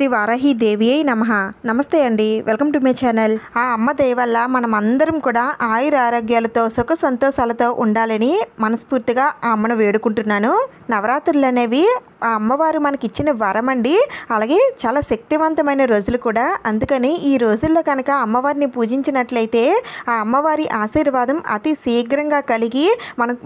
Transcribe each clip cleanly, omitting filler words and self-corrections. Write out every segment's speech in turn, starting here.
శ్రీ వారాహి దేవి నమః. నమస్తే అండి, వెల్కమ్ టు మై ఛానల్. ఆ అమ్మ దయ వల్ల మనం అందరం కూడా ఆయుర ఆరోగ్యాలతో సుఖ సంతోషాలతో ఉండాలని మనస్ఫూర్తిగా ఆ అమ్మను వేడుకుంటున్నాను. నవరాత్రులు అనేవి ఆ అమ్మవారు మనకి ఇచ్చిన వరం అండి. అలాగే చాలా శక్తివంతమైన రోజులు కూడా. అందుకని ఈ రోజుల్లో కనుక అమ్మవారిని పూజించినట్లయితే ఆ అమ్మవారి ఆశీర్వాదం అతి శీఘ్రంగా కలిగి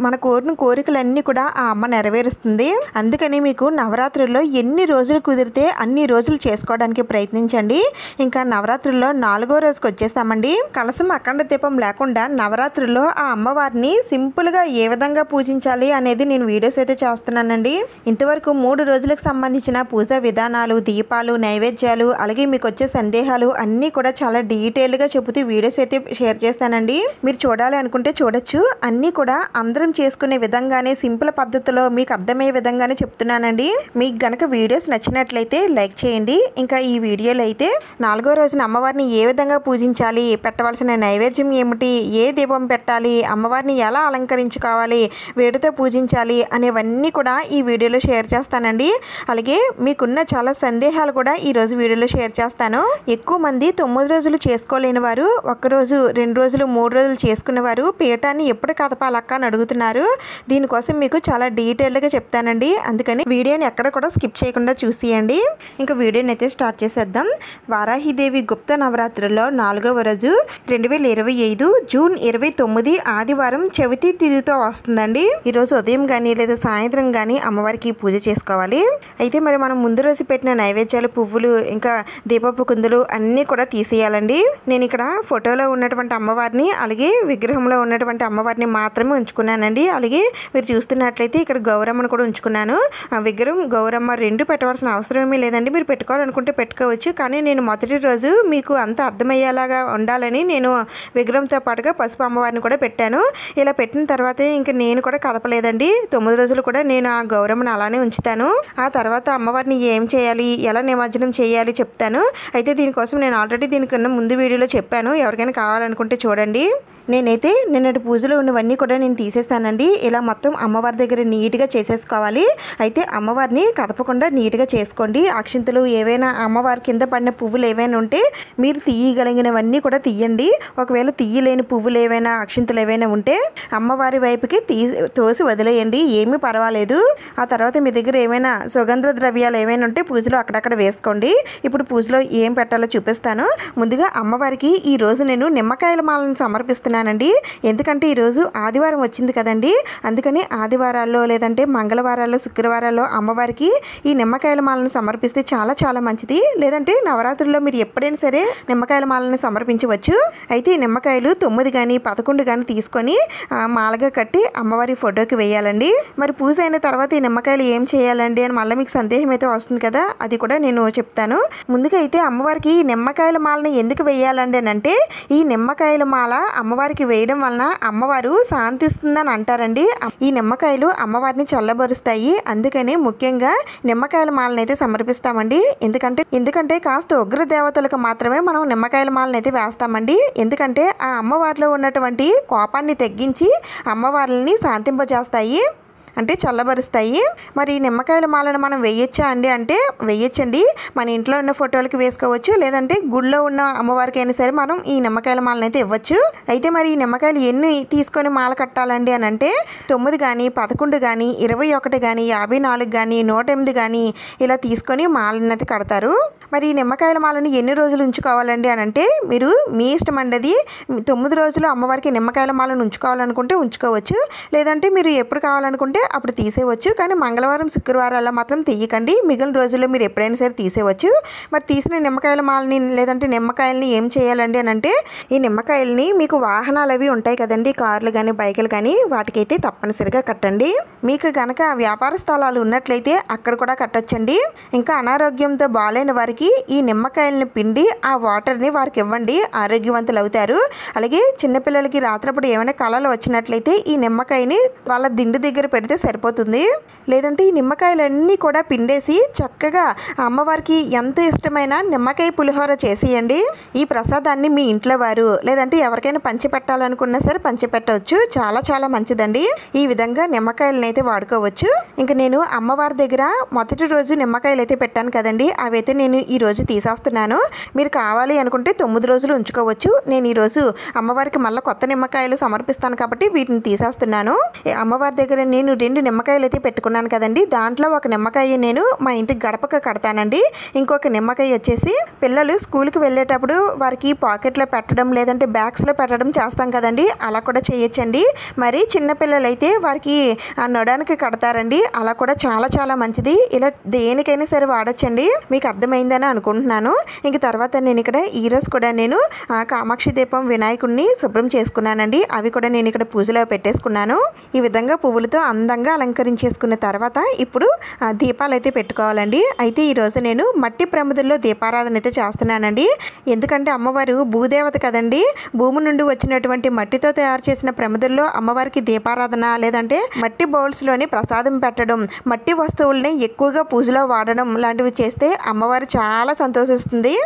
మన కోరిన కోరికలన్నీ కూడా ఆ అమ్మ నెరవేరుస్తుంది. అందుకని మీకు నవరాత్రుల్లో ఎన్ని రోజులు కుదిరితే అన్ని రోజులు చేసుకోవడానికి ప్రయత్నించండి. ఇంకా నవరాత్రుల్లో 4వ రోజుకి వచ్చేస్తామండి. కలశం అఖండ దీపం లేకుండా నవరాత్రుల్లో ఆ అమ్మవారిని సింపుల్గా ఏ విధంగా పూజించాలి అనేది నేను వీడియోస్ అయితే చేస్తున్నానండి. ఇంతవరకు 3 రోజులకు సంబంధించిన పూజా విధానాలు, దీపాలు, నైవేద్యాలు, అలాగే మీకు వచ్చే సందేహాలు అన్నీ కూడా చాలా డీటెయిల్గా చెబుతూ వీడియోస్ అయితే షేర్ చేస్తానండి. మీరు చూడాలి అనుకుంటే చూడొచ్చు. అన్నీ కూడా అందరం చేసుకునే విధంగానే సింపుల్ పద్ధతిలో మీకు అర్థమయ్యే విధంగానే చెప్తున్నానండి. మీకు గనక వీడియోస్ నచ్చినట్లయితే లైక్ చేయండి. ఇంకా ఈ వీడియోలో అయితే 4వ రోజున అమ్మవారిని ఏ విధంగా పూజించాలి, పెట్టవలసిన నైవేద్యం ఏమిటి, ఏ దీపం పెట్టాలి, అమ్మవారిని ఎలా అలంకరించుకోవాలి, వేడితో పూజించాలి అనేవన్నీ కూడా ఈ వీడియోలో షేర్ చేస్తానండి. అలాగే మీకున్న చాలా సందేహాలు కూడా ఈరోజు వీడియోలో షేర్ చేస్తాను. ఎక్కువ మంది 9 రోజులు చేసుకోలేని వారు, 1 రోజు, 2 రోజులు, 3 రోజులు చేసుకునేవారు పీఠాన్ని ఎప్పుడు కదపాలక్క అని అడుగుతున్నారు. దీనికోసం మీకు చాలా డీటెయిల్గా చెప్తానండి. అందుకని వీడియోని ఎక్కడ కూడా స్కిప్ చేయకుండా చూసేయండి. ఇంకా వీడియోని అయితే స్టార్ట్ చేసేద్దాం. వారాహిదేవి గుప్త నవరాత్రుల్లో 4వ రోజు 2025 జూన్ 29 ఆదివారం చవితి తిథితో వస్తుందండి. ఈరోజు ఉదయం కానీ లేదా సాయంత్రం కానీ అమ్మవారికి పూజ చేసుకోవాలి. అయితే మరి మనం ముందు రోజు పెట్టిన నైవేద్యాలు, పువ్వులు, ఇంకా దీపపు కుందులు అన్నీ కూడా తీసేయాలండి. నేను ఇక్కడ ఫోటోలో ఉన్నటువంటి అమ్మవారిని, అలాగే విగ్రహంలో ఉన్నటువంటి అమ్మవారిని మాత్రమే ఉంచుకున్నానండి. అలాగే మీరు చూస్తున్నట్లయితే ఇక్కడ గౌరమ్మను కూడా ఉంచుకున్నాను. ఆ విగ్రహం, గౌరమ్మ 2 పెట్టవలసిన అవసరమేమీ లేదండి. మీరు పెట్టుకోవాలనుకుంటే పెట్టుకోవచ్చు. కానీ నేను మొదటి రోజు మీకు అంత అర్థమయ్యేలాగా ఉండాలని నేను విగ్రహంతో పాటుగా పసుపు అమ్మవారిని కూడా పెట్టాను. ఇలా పెట్టిన తర్వాతే ఇంక నేను కూడా కదపలేదండి. 9 రోజులు కూడా నేను ఆ గౌరమ్మను అలానే ఉంచుతాను. ఆ తర్వాత అమ్మవారిని ఏం చేయాలి, ఎలా నిమజ్జనం చేయాలి చెప్తాను. అయితే దీనికోసం నేను ఆల్రెడీ దీనికన్నా ముందు వీడియోలో చెప్పాను. ఎవరికైనా కావాలనుకుంటే చూడండి. నేనైతే నిన్నటి పూజలో ఉన్నవన్నీ కూడా నేను తీసేస్తానండి. ఇలా మొత్తం అమ్మవారి దగ్గర నీట్గా చేసేసుకోవాలి. అయితే అమ్మవారిని కదపకుండా నీట్గా చేసుకోండి. అక్షింతలు ఏవైనా అమ్మవారి కింద పడిన పువ్వులు ఏవైనా ఉంటే మీరు తీయగలిగినవన్నీ కూడా తీయండి. ఒకవేళ తీయలేని పువ్వులు ఏవైనా, అక్షింతలు ఏవైనా ఉంటే అమ్మవారి వైపుకి తోసి వదిలేయండి. ఏమీ పర్వాలేదు. ఆ తర్వాత మీ దగ్గర ఏమైనా సుగంధ ద్రవ్యాలు ఏమైనా ఉంటే పూజలో అక్కడక్కడ వేసుకోండి. ఇప్పుడు పూజలో ఏం పెట్టాలో చూపిస్తాను. ముందుగా అమ్మవారికి ఈరోజు నేను నిమ్మకాయల మాలను సమర్పిస్తున్నాను నండి. ఎందుకంటే ఈరోజు ఆదివారం వచ్చింది కదండి. అందుకని ఆదివారాల్లో లేదంటే మంగళవారాల్లో, శుక్రవారాల్లో అమ్మవారికి ఈ నిమ్మకాయల మాలను సమర్పిస్తే చాలా చాలా మంచిది. లేదంటే నవరాత్రుల్లో మీరు ఎప్పుడైనా సరే నిమ్మకాయల మాలను సమర్పించవచ్చు. అయితే ఈ నిమ్మకాయలు 9 కానీ 11 కానీ తీసుకొని మాలగా కట్టి అమ్మవారి ఫోటోకి వేయాలండి. మరి పూజ అయిన తర్వాత ఈ నిమ్మకాయలు ఏం చేయాలండి అని మళ్ళీ మీకు సందేహం అయితే వస్తుంది కదా, అది కూడా నేను చెప్తాను. ముందుగా అయితే అమ్మవారికి ఈ నిమ్మకాయల మాలను ఎందుకు వేయాలండి అని అంటే, ఈ నిమ్మకాయల మాల అమ్మవారికి వేయడం వలన అమ్మవారు శాంతిస్తుందని అంటారండి. ఈ నిమ్మకాయలు అమ్మవారిని చల్లబరుస్తాయి. అందుకని ముఖ్యంగా నిమ్మకాయల మాలను అయితే సమర్పిస్తామండి. ఎందుకంటే కాస్త ఉగ్ర దేవతలకు మాత్రమే మనం నిమ్మకాయల మాలను అయితే వేస్తామండి. ఎందుకంటే ఆ అమ్మవారిలో ఉన్నటువంటి కోపాన్ని తగ్గించి అమ్మవారిని శాంతింపజేస్తాయి, అంటే చల్లబరుస్తాయి. మరి ఈ నిమ్మకాయల మాలను మనం వేయచ్చా అండి అంటే వేయచ్చండి. మన ఇంట్లో ఉన్న ఫోటోలకి వేసుకోవచ్చు, లేదంటే గుడిలో ఉన్న అమ్మవారికి అయినా సరే మనం ఈ నిమ్మకాయల మాలను అయితే ఇవ్వచ్చు. అయితే మరి ఈ నిమ్మకాయలు ఎన్ని తీసుకొని మాల కట్టాలండి అని అంటే 9 కానీ 11 కానీ 21 కానీ 54 కానీ 108 కానీ ఇలా తీసుకొని మాలను అయితే కడతారు. మరి ఈ నిమ్మకాయల మాలను ఎన్ని రోజులు ఉంచుకోవాలండి అని అంటే మీరు మీ ఇష్టం అండి. అది 9 రోజులు అమ్మవారికి నిమ్మకాయల మాలను ఉంచుకోవాలనుకుంటే ఉంచుకోవచ్చు, లేదంటే మీరు ఎప్పుడు కావాలనుకుంటే అప్పుడు తీసేయవచ్చు. కానీ మంగళవారం, శుక్రవారాల్లో మాత్రం తీయకండి. మిగిలిన రోజుల్లో మీరు ఎప్పుడైనా సరే తీసేయవచ్చు. మరి తీసిన నిమ్మకాయల మాలని లేదంటే నిమ్మకాయలని ఏం చేయాలండి అని అంటే, ఈ నిమ్మకాయలని మీకు వాహనాలు అవి ఉంటాయి కదండి, కార్లు కానీ బైకులు కానీ, వాటికైతే తప్పనిసరిగా కట్టండి. మీకు కనుక వ్యాపార స్థలాలు ఉన్నట్లయితే అక్కడ కూడా కట్టొచ్చండి. ఇంకా అనారోగ్యంతో బాగాలేని వారికి ఈ నిమ్మకాయలని పిండి ఆ వాటర్ని వారికి ఇవ్వండి, ఆరోగ్యవంతులు అవుతారు. అలాగే చిన్నపిల్లలకి రాత్రప్పుడు ఏమైనా కళలు వచ్చినట్లయితే ఈ నిమ్మకాయని వాళ్ళ దిండు దగ్గర పెడితే అయితే సరిపోతుంది. లేదంటే ఈ నిమ్మకాయలన్నీ కూడా పిండేసి చక్కగా అమ్మవారికి ఎంత ఇష్టమైన నిమ్మకాయ పులిహోర చేసేయండి. ఈ ప్రసాదాన్ని మీ ఇంట్లో వారు లేదంటే ఎవరికైనా పంచిపెట్టాలనుకున్నా సరే పంచిపెట్టవచ్చు. చాలా చాలా మంచిదండి. ఈ విధంగా నిమ్మకాయలను అయితే వాడుకోవచ్చు. ఇంకా నేను అమ్మవారి దగ్గర మొదటి రోజు నిమ్మకాయలు అయితే పెట్టాను కదండి, అవైతే నేను ఈరోజు తీసేస్తున్నాను. మీరు కావాలి అనుకుంటే 9 రోజులు ఉంచుకోవచ్చు. నేను ఈరోజు అమ్మవారికి మళ్ళీ కొత్త నిమ్మకాయలు సమర్పిస్తాను కాబట్టి వీటిని తీసేస్తున్నాను. అమ్మవారి దగ్గర నేను 2 నిమ్మకాయలు అయితే పెట్టుకున్నాను కదండి, దాంట్లో ఒక నిమ్మకాయ నేను మా ఇంటికి గడపక కడతానండి. ఇంకొక నిమ్మకాయ వచ్చేసి పిల్లలు స్కూల్కి వెళ్ళేటప్పుడు వారికి పాకెట్లో పెట్టడం లేదంటే బ్యాగ్స్లో పెట్టడం చేస్తాం కదండి, అలా కూడా చేయొచ్చండి. మరి చిన్నపిల్లలు అయితే వారికి నొడానికి కడతారండి, అలా కూడా చాలా చాలా మంచిది. ఇలా దేనికైనా సరే వాడొచ్చండి. మీకు అర్థమైందని అనుకుంటున్నాను. ఇంక తర్వాత నేను ఇక్కడ ఈరోజు కూడా నేను కామాక్షి దీపం వినాయకుడిని శుభ్రం చేసుకున్నానండి. అవి కూడా నేను ఇక్కడ పూజలో పెట్టేసుకున్నాను. ఈ విధంగా పువ్వులతో అందంగా అలంకరించేసుకున్న తర్వాత ఇప్పుడు దీపాలు అయితే పెట్టుకోవాలండి. అయితే ఈరోజు నేను మట్టి ప్రమిదల్లో దీపారాధన అయితే చేస్తున్నానండి. ఎందుకంటే అమ్మవారు భూదేవత కదండి, భూమి నుండి వచ్చినటువంటి మట్టితో తయారు చేసిన ప్రమిదల్లో అమ్మవారికి దీపారాధన లేదంటే మట్టి బౌల్స్లోని ప్రసాదం పెట్టడం, మట్టి వస్తువుల్ని ఎక్కువగా పూజలో వాడడం లాంటివి చేస్తే అమ్మవారు చాలా సంతోషిస్తుంది.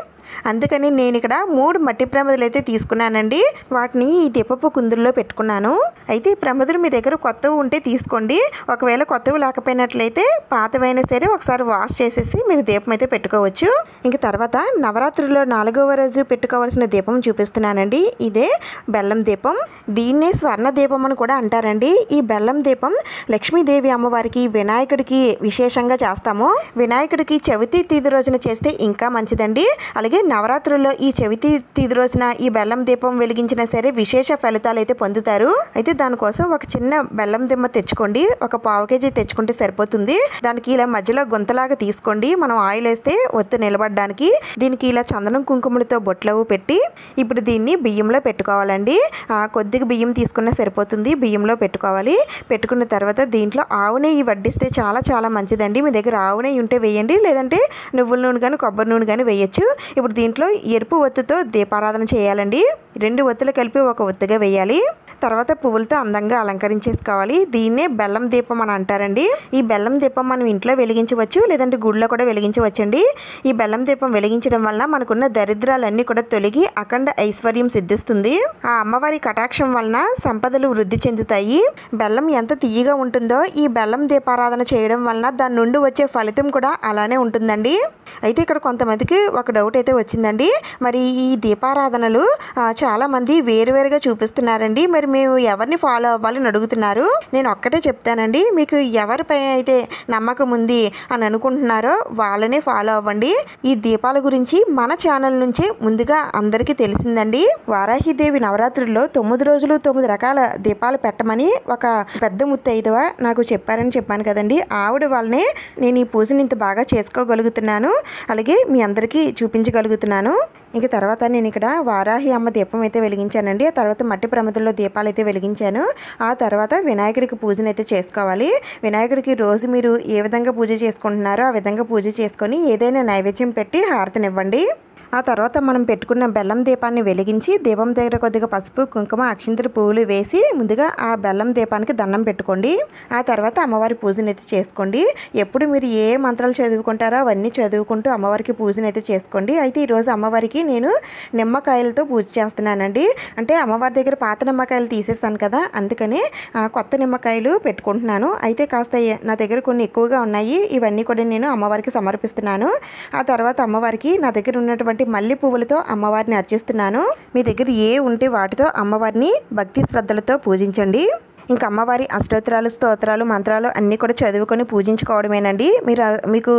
అందుకని నేను ఇక్కడ 3 మట్టి ప్రమిదలు అయితే తీసుకున్నానండి. వాటిని ఈ దీపపు కుందుల్లో పెట్టుకున్నాను. అయితే ఈ ప్రమిదలు మీ దగ్గర కొత్తవి ఉంటే తీసుకోండి. ఒకవేళ కొత్తవి లేకపోయినట్లయితే పాతవైనా సరే ఒకసారి వాష్ చేసేసి మీరు దీపం అయితే పెట్టుకోవచ్చు. ఇంక తర్వాత నవరాత్రిలో 4వ రోజు పెట్టుకోవాల్సిన దీపం చూపిస్తున్నానండి. ఇదే బెల్లం దీపం. దీన్నే స్వర్ణ దీపం అని కూడా అంటారండి. ఈ బెల్లం దీపం లక్ష్మీదేవి అమ్మవారికి వినాయకుడికి విశేషంగా చేస్తాము. వినాయకుడికి చవితి తిథి రోజున చేస్తే ఇంకా మంచిదండి. అలాగే నవరాత్రుల్లో ఈ చవితి తిథి రోజున ఈ బెల్లం దీపం వెలిగించినా సరే విశేష ఫలితాలు అయితే పొందుతారు. అయితే దానికోసం ఒక చిన్న బెల్లం దిమ్మ తెచ్చుకోండి. ఒక 1/2 కేజీ తెచ్చుకుంటే సరిపోతుంది. దానికి ఇలా మధ్యలో గుంతలాగా తీసుకోండి, మనం ఆయిల్ వేస్తే ఒత్తు నిలబడడానికి. దీనికి ఇలా చందనం కుంకుమలతో బొట్లవు పెట్టి ఇప్పుడు దీన్ని బియ్యంలో పెట్టుకోవాలండి. కొద్దిగా బియ్యం తీసుకున్నా సరిపోతుంది. బియ్యంలో పెట్టుకోవాలి. పెట్టుకున్న తర్వాత దీంట్లో ఆవు నెయ్యి వడ్డిస్తే చాలా చాలా మంచిదండి. మీ దగ్గర ఆవు నెయ్యి ఉంటే వేయండి, లేదంటే నువ్వుల నూనె కానీ కొబ్బరి నూనె కానీ వేయచ్చు. ఇప్పుడు దీంట్లో ఎరుపు ఒత్తుతో దీపారాధన చేయాలండి. 2 ఒత్తులు కలిపి ఒక ఒత్తుగా వేయాలి. తర్వాత పువ్వులతో అందంగా అలంకరించేసుకోవాలి. దీన్నే బెల్లం దీపం అని అంటారండి. ఈ బెల్లం దీపం మనం ఇంట్లో వెలిగించవచ్చు, లేదంటే గుడిలో కూడా వెలిగించవచ్చండి. ఈ బెల్లం దీపం వెలిగించడం వల్ల మనకున్న దరిద్రాలన్నీ కూడా తొలగి అఖండ ఐశ్వర్యం సిద్ధిస్తుంది. ఆ అమ్మవారి కటాక్షం వలన సంపదలు వృద్ధి చెందుతాయి. బెల్లం ఎంత తీయగా ఉంటుందో ఈ బెల్లం దీపారాధన చేయడం వలన దాని నుండి వచ్చే ఫలితం కూడా అలానే ఉంటుందండి. అయితే ఇక్కడ కొంతమందికి ఒక డౌట్ అయితే వచ్చిందండి. మరి ఈ దీపారాధనలు చాలామంది వేరువేరుగా చూపిస్తున్నారండి. మరి మేము ఎవరిని ఫాలో అవ్వాలని అడుగుతున్నారు. నేను ఒక్కటే చెప్తానండి, మీకు ఎవరిపై అయితే నమ్మకం ఉంది అని అనుకుంటున్నారో వాళ్ళనే ఫాలో అవ్వండి. ఈ దీపాల గురించి మన ఛానల్ నుంచే ముందుగా అందరికీ తెలిసిందండి. వారాహిదేవి నవరాత్రుల్లో 9 రోజులు 9 రకాల దీపాలు పెట్టమని ఒక పెద్ద ముత్తైదువ నాకు చెప్పారని చెప్పాను కదండి. ఆవిడ వల్లనే నేను ఈ పూజని ఇంత బాగా చేసుకోగలుగుతున్నాను, అలాగే మీ అందరికీ చూపించగలుగుతున్నాను. ఇంక తర్వాత నేను ఇక్కడ వారాహి అమ్మ దీపం అయితే వెలిగించానండి. ఆ తర్వాత మట్టి ప్రమిదల్లో దీపాలు అయితే వెలిగించాను. ఆ తర్వాత వినాయకుడికి పూజను అయితే చేసుకోవాలి. వినాయకుడికి రోజు మీరు ఏ విధంగా పూజ చేసుకుంటున్నారో ఆ విధంగా పూజ చేసుకొని ఏదైనా నైవేద్యం పెట్టి హారతినివ్వండి. ఆ తర్వాత మనం పెట్టుకున్న బెల్లం దీపాన్ని వెలిగించి దీపం దగ్గర కొద్దిగా పసుపు కుంకుమ అక్షింతలు పువ్వులు వేసి ముందుగా ఆ బెల్లం దీపానికి దండం పెట్టుకోండి. ఆ తర్వాత అమ్మవారి పూజను అయితే చేసుకోండి. ఎప్పుడు మీరు ఏ మంత్రాలు చదువుకుంటారో అవన్నీ చదువుకుంటూ అమ్మవారికి పూజను అయితే చేసుకోండి. అయితే ఈరోజు అమ్మవారికి నేను నిమ్మకాయలతో పూజ చేస్తున్నానండి. అంటే అమ్మవారి దగ్గర పాత నిమ్మకాయలు తీసేస్తాను కదా, అందుకనే కొత్త నిమ్మకాయలు పెట్టుకుంటున్నాను. అయితే కాస్త నా దగ్గర కొన్ని ఎక్కువగా ఉన్నాయి. ఇవన్నీ కూడా నేను అమ్మవారికి సమర్పిస్తున్నాను. ఆ తర్వాత అమ్మవారికి నా దగ్గర ఉన్నటువంటి మల్లె పువ్వులతో అమ్మవారిని అర్చిస్తున్నాను. మీ దగ్గర ఏ ఉంటే వాటితో అమ్మవారిని భక్తి శ్రద్ధలతో పూజించండి. ఇంకా అమ్మవారి అష్టోత్తరాలు స్తోత్రాలు మంత్రాలు అన్నీ కూడా చదువుకొని పూజించుకోవడమేనండి. మీకు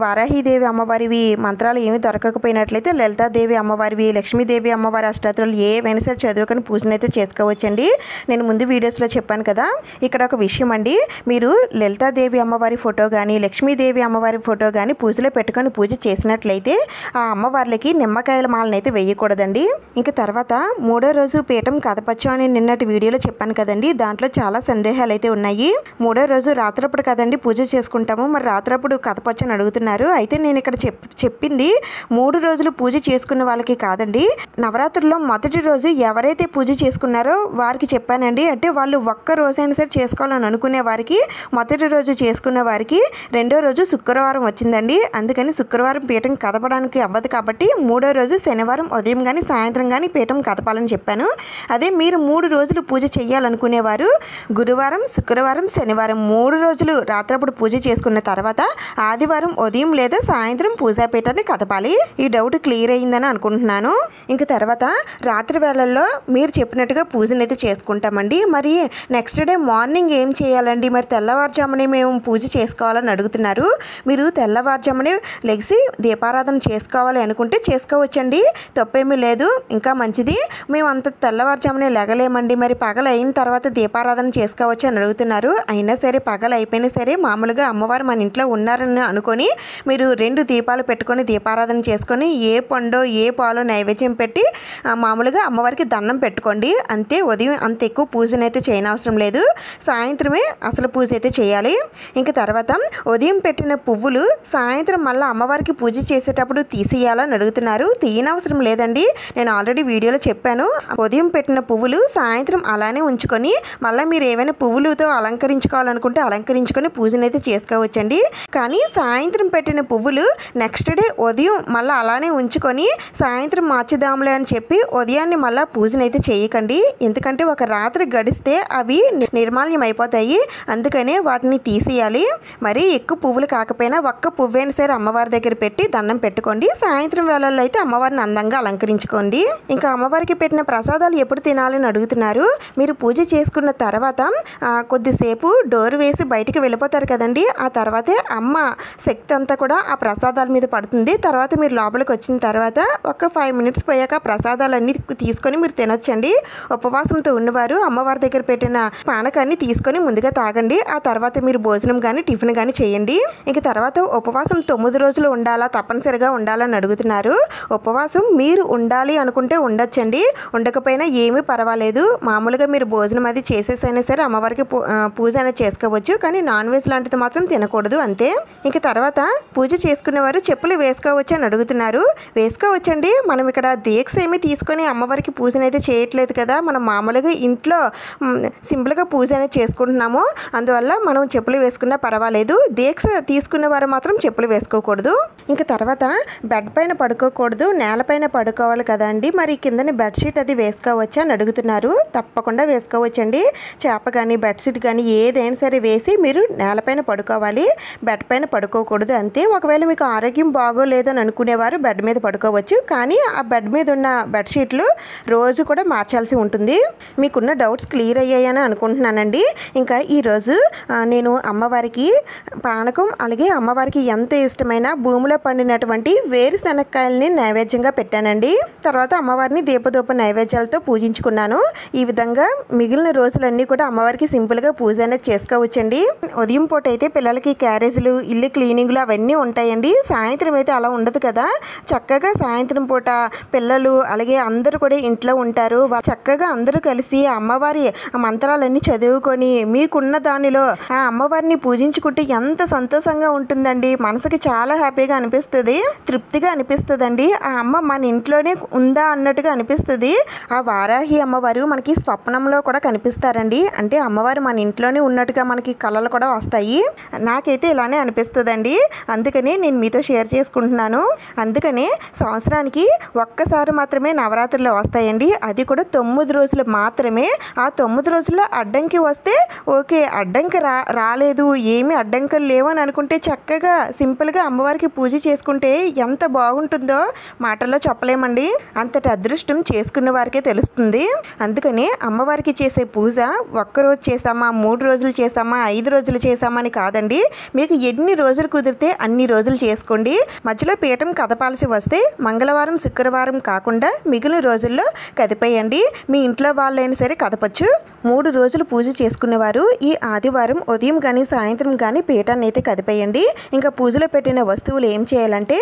వారాహిదేవి అమ్మవారివి మంత్రాలు ఏమి దొరకకపోయినట్లయితే లలితాదేవి అమ్మవారివి లక్ష్మీదేవి అమ్మవారి అష్టోత్తరాలు ఏవైనా సరే చదువుకొని పూజను అయితే చేసుకోవచ్చండి. నేను ముందు వీడియోస్లో చెప్పాను కదా. ఇక్కడ ఒక విషయం అండి, మీరు లలితాదేవి అమ్మవారి ఫోటో కానీ లక్ష్మీదేవి అమ్మవారి ఫోటో కానీ పూజలో పెట్టుకొని పూజ చేసినట్లయితే ఆ అమ్మవార్లకి నిమ్మకాయల మాలను అయితే వేయకూడదండి. ఇంకా తర్వాత 3వ రోజు పీఠం కదపచ్చు అని నిన్నటి వీడియోలో చెప్పాను కదండి. దాంట్లో దాంట్లో చాలా సందేహాలు అయితే ఉన్నాయి. మూడో రోజు రాత్రప్పుడు కదండి పూజ చేసుకుంటాము, మరి రాత్రప్పుడు కథపచ్చని అడుగుతున్నారు. అయితే నేను ఇక్కడ చెప్పింది 3 రోజులు పూజ చేసుకున్న వాళ్ళకి కాదండి. నవరాత్రుల్లో మొదటి రోజు ఎవరైతే పూజ చేసుకున్నారో వారికి చెప్పానండి. అంటే వాళ్ళు ఒక్క రోజైనా సరే చేసుకోవాలని అనుకునే వారికి, మొదటి రోజు చేసుకున్న వారికి రెండో రోజు శుక్రవారం వచ్చిందండి. అందుకని శుక్రవారం పీఠం కదపడానికి అవ్వదు కాబట్టి మూడో రోజు శనివారం ఉదయం కానీ సాయంత్రం కానీ పీఠం కదపాలని చెప్పాను. అదే మీరు 3 రోజులు పూజ చేయాలనుకునేవారు గురువారం, శుక్రవారం, శనివారం 3 రోజులు రాత్రప్పుడు పూజ చేసుకున్న తర్వాత ఆదివారం ఉదయం లేదా సాయంత్రం పూజాపీఠాన్ని కదపాలి. ఈ డౌట్ క్లియర్ అయ్యిందని అనుకుంటున్నాను. ఇంక తర్వాత రాత్రి వేళల్లో మీరు చెప్పినట్టుగా పూజనైతే చేసుకుంటామండి. మరి నెక్స్ట్ డే మార్నింగ్ ఏం చేయాలండి? మరి తెల్లవారుజామునే మేము పూజ చేసుకోవాలని అడుగుతున్నారు. మీరు తెల్లవారుజామునే లెగిసి దీపారాధన చేసుకోవాలి అనుకుంటే చేసుకోవచ్చండి, తప్పేమీ లేదు, ఇంకా మంచిది. మేము అంత తెల్లవారుజామునే లెగలేమండి, మరి పగలు అయిన తర్వాత దీపారాధన చేసుకోవచ్చు అని అడుగుతున్నారు. అయినా సరే పగలు అయిపోయినా సరే మామూలుగా అమ్మవారు మన ఇంట్లో ఉన్నారని అనుకొని మీరు 2 దీపాలు పెట్టుకొని దీపారాధన చేసుకొని ఏ పండో ఏ పాలో నైవేద్యం పెట్టి మామూలుగా అమ్మవారికి దండం పెట్టుకోండి. అంతే. ఉదయం అంత ఎక్కువ పూజనైతే చేయనవసరం లేదు, సాయంత్రమే అసలు పూజ అయితే చేయాలి. ఇంక తర్వాత ఉదయం పెట్టిన పువ్వులు సాయంత్రం మళ్ళీ అమ్మవారికి పూజ చేసేటప్పుడు తీసేయాలని అడుగుతున్నారు. తీయనవసరం లేదండి, నేను ఆల్రెడీ వీడియోలో చెప్పాను. ఉదయం పెట్టిన పువ్వులు సాయంత్రం అలానే ఉంచుకొని మళ్ళీ మీరు ఏమైనా పువ్వులతో అలంకరించుకోవాలనుకుంటే అలంకరించుకొని పూజనైతే చేసుకోవచ్చండి. కానీ సాయంత్రం పెట్టిన పువ్వులు నెక్స్ట్ డే ఉదయం మళ్ళీ అలానే ఉంచుకొని సాయంత్రం మార్చుదాంలే అని చెప్పి ఉదయాన్నే మళ్ళీ పూజనైతే చేయకండి. ఎందుకంటే ఒక రాత్రి గడిస్తే అవి నిర్మాల్యం అయిపోతాయి, అందుకనే వాటిని తీసేయాలి. మరి ఎక్కువ పువ్వులు కాకపోయినా ఒక్క పువ్వైనా సరే అమ్మవారి దగ్గర పెట్టి దండం పెట్టుకోండి. సాయంత్రం వేళల్లో అయితే అమ్మవారిని అందంగా అలంకరించుకోండి. ఇంకా అమ్మవారికి పెట్టిన ప్రసాదాలు ఎప్పుడు తినాలని అడుగుతున్నారు. మీరు పూజ చేసుకున్న తర్వాత కొద్దిసేపు డోర్ వేసి బయటికి వెళ్ళిపోతారు కదండి, ఆ తర్వాతే అమ్మ శక్తి అంతా కూడా ఆ ప్రసాదాల మీద పడుతుంది. తర్వాత మీరు లోపలికి వచ్చిన తర్వాత ఒక 5 మినిట్స్ పోయాక ప్రసాదాలన్నీ తీసుకొని మీరు తినొచ్చండి. ఉపవాసంతో ఉన్నవారు అమ్మవారి దగ్గర పెట్టిన పానకాన్ని తీసుకొని ముందుగా తాగండి. ఆ తర్వాత మీరు భోజనం కానీ టిఫిన్ కానీ చేయండి. ఇంక తర్వాత ఉపవాసం 9 రోజులు ఉండాలా, తప్పనిసరిగా ఉండాలని అడుగుతున్నారు. ఉపవాసం మీరు ఉండాలి అనుకుంటే ఉండొచ్చండి, ఉండకపోయినా ఏమీ పర్వాలేదు. మామూలుగా మీరు భోజనం అది చేసేసైనా సరే అమ్మవారికి పూజ అనేది చేసుకోవచ్చు, కానీ నాన్ వెజ్ లాంటిది మాత్రం తినకూడదు, అంతే. ఇంక తర్వాత పూజ చేసుకునేవారు చెప్పులు వేసుకోవచ్చు అని అడుగుతున్నారు. వేసుకోవచ్చండి, మనం ఇక్కడ దీక్ష ఏమీ తీసుకొని అమ్మవారికి పూజనైతే చేయట్లేదు కదా, మనం మామూలుగా ఇంట్లో సింపుల్గా పూజ అనేది చేసుకుంటున్నాము. అందువల్ల మనం చెప్పులు వేసుకున్నా పర్వాలేదు. దీక్ష తీసుకున్న వారు మాత్రం చెప్పులు వేసుకోకూడదు. ఇంక తర్వాత బెడ్ పైన పడుకోకూడదు, నేలపైన పడుకోవాలి కదండి. మరి కిందని బెడ్షీట్ అది వేసుకోవచ్చా అని అడుగుతున్నారు. తప్పకుండా వేసుకోవచ్చండి. చేప కానీ బెడ్షీట్ కానీ ఏదైనా సరే వేసి మీరు నేలపైన పడుకోవాలి, బెడ్ పైన పడుకోకూడదు, అంతే. ఒకవేళ మీకు ఆరోగ్యం బాగోలేదు అని అనుకునేవారు బెడ్ మీద పడుకోవచ్చు, కానీ ఆ బెడ్ మీద ఉన్న బెడ్షీట్లు రోజు కూడా మార్చాల్సి ఉంటుంది. మీకున్న డౌట్స్ క్లియర్ అయ్యాయని అనుకుంటున్నానండి. ఇంకా ఈరోజు నేను అమ్మవారికి పానకం అలాగే అమ్మవారికి ఎంతో ఇష్టమైన భూమిలో పండినటువంటి వేరుశనక్కాయలని నైవేద్యంగా పెట్టానండి. తర్వాత అమ్మవారిని దీపదూప నైవేద్యాలతో పూజించుకున్నాను. ఈ విధంగా మిగిలిన రోజులన్నీ కూడా అమ్మవారికి సింపుల్గా పూజ అనేది చేసుకోవచ్చండి. ఉదయం పూట అయితే పిల్లలకి క్యారేజీలు, ఇల్లు క్లీనింగ్లు అవన్నీ ఉంటాయండి. సాయంత్రం అయితే అలా ఉండదు కదా. చక్కగా సాయంత్రం పూట పిల్లలు అలాగే అందరూ కూడా ఇంట్లో ఉంటారు. చక్కగా అందరూ కలిసి అమ్మవారి మంత్రాలన్నీ చదువుకొని మీకున్న దానిలో ఆ అమ్మవారిని పూజించుకుంటే ఎంత సంతోషంగా ఉంటుందండి. మనసుకి చాలా హ్యాపీగా అనిపిస్తుంది, తృప్తిగా అనిపిస్తుందండి. ఆ అమ్మ మన ఇంట్లోనే ఉందా అన్నట్టుగా అనిపిస్తుంది. ఆ వారాహి అమ్మవారు మనకి స్వప్నంలో కూడా కనిపిస్తారండి. అంటే అమ్మవారు మన ఇంట్లోనే ఉన్నట్టుగా మనకి కళలు కూడా వస్తాయి. నాకైతే ఇలానే అనిపిస్తుందండి, అందుకని నేను మీతో షేర్ చేసుకుంటున్నాను. అందుకనే సంవత్సరానికి ఒక్కసారి మాత్రమే నవరాత్రులు వస్తాయండి, అది కూడా 9 రోజులు మాత్రమే. ఆ 9 రోజుల్లో అడ్డంకి వస్తే ఓకే, అడ్డంకి రాలేదు, ఏమీ అడ్డంకులు లేవు అని అనుకుంటే చక్కగా సింపుల్గా అమ్మవారికి పూజ చేసుకుంటే ఎంత బాగుంటుందో మాటల్లో చెప్పలేమండి. అంతటి అదృష్టం చేసుకున్న వారికే తెలుస్తుంది. అందుకని అమ్మవారికి చేసే పూజ ఒక్కరోజు చేసామా, 3 రోజులు చేసామా, 5 రోజులు చేసామా అని కాదండి. మీకు ఎన్ని రోజులు కుదిరితే అన్ని రోజులు చేసుకోండి. మధ్యలో పీఠం కదపాల్సి వస్తే మంగళవారం, శుక్రవారం కాకుండా మిగిలిన రోజుల్లో కదిపేయండి. మీ ఇంట్లో వాళ్ళైనా సరే కదపచ్చు. 3 రోజులు పూజ చేసుకునేవారు ఈ ఆదివారం ఉదయం కానీ సాయంత్రం కానీ పీఠాన్ని అయితే కదిపేయండి. ఇంకా పూజలో పెట్టిన వస్తువులు ఏం చేయాలంటే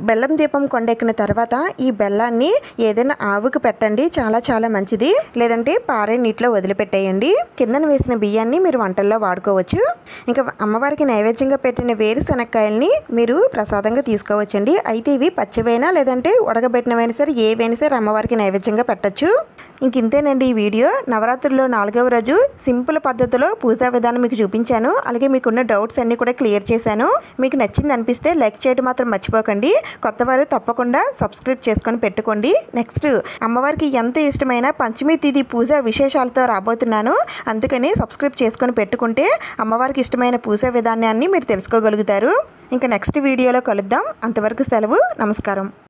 బెల్లం దీపం కొండెక్కిన తర్వాత ఈ బెల్లాన్ని ఏదైనా ఆవుకు పెట్టండి, చాలా చాలా మంచిది. లేదంటే పారే నీటిలో వదిలిపెట్టి పెట్టేయండి. కిందన వేసిన బియ్యాన్ని మీరు వంటల్లో వాడుకోవచ్చు. ఇంకా అమ్మవారికి నైవేద్యంగా పెట్టిన వేరుశనక్కాయల్ని మీరు ప్రసాదంగా తీసుకోవచ్చండి. అయితే ఇవి పచ్చివైనా లేదంటే ఉడకబెట్టినవైనా సరే ఏవైనా సరే అమ్మవారికి నైవేద్యంగా పెట్టచ్చు. ఇంక ఇంతేనండి ఈ వీడియో. నవరాత్రుల్లో 4వ రోజు సింపుల్ పద్ధతిలో పూజా విధానం మీకు చూపించాను. అలాగే మీకున్న డౌట్స్ అన్నీ కూడా క్లియర్ చేశాను. మీకు నచ్చింది అనిపిస్తే లైక్ చేయడం మాత్రం మర్చిపోకండి. కొత్తవారు తప్పకుండా సబ్స్క్రైబ్ చేసుకొని పెట్టుకోండి. నెక్స్ట్ అమ్మవారికి ఎంత ఇష్టమైన పంచమి తిథి పూజ విశేషాలతో రాబోతున్నాను. అందుకని సబ్స్క్రైబ్ చేసుకొని పెట్టుకుంటే అమ్మవారికి ఇష్టమైన పూజా విధానాన్ని మీరు తెలుసుకోగలుగుతారు. ఇంకా నెక్స్ట్ వీడియోలో కలుద్దాం. అంతవరకు సెలవు. నమస్కారం.